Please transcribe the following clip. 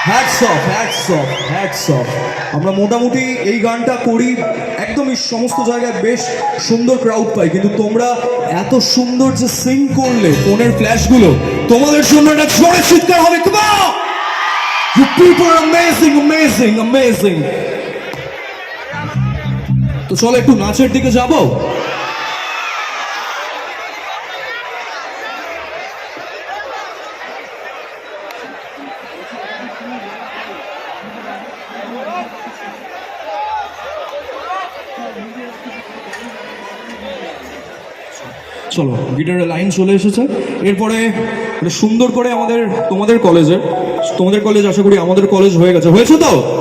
Hats off. আমরা মোটামুটি এই গানটা করি একদমই সমস্ত জায়গায় বেশ সুন্দর ক্রাউড পাই, কিন্তু তোমরা এত সুন্দর যে সিং করলে ফোনের ফ্ল্যাশগুলো, তোমাদের জন্য একটা জোরে চিৎকার হবে। Come on! You people are amazing. তো চলো একটু নাচের দিকে যাবো। চলো, গিটারের লাইন চলে এসেছে। এরপরে সুন্দর করে তোমাদের কলেজ আশা করি আমাদের কলেজ হয়েছে তো?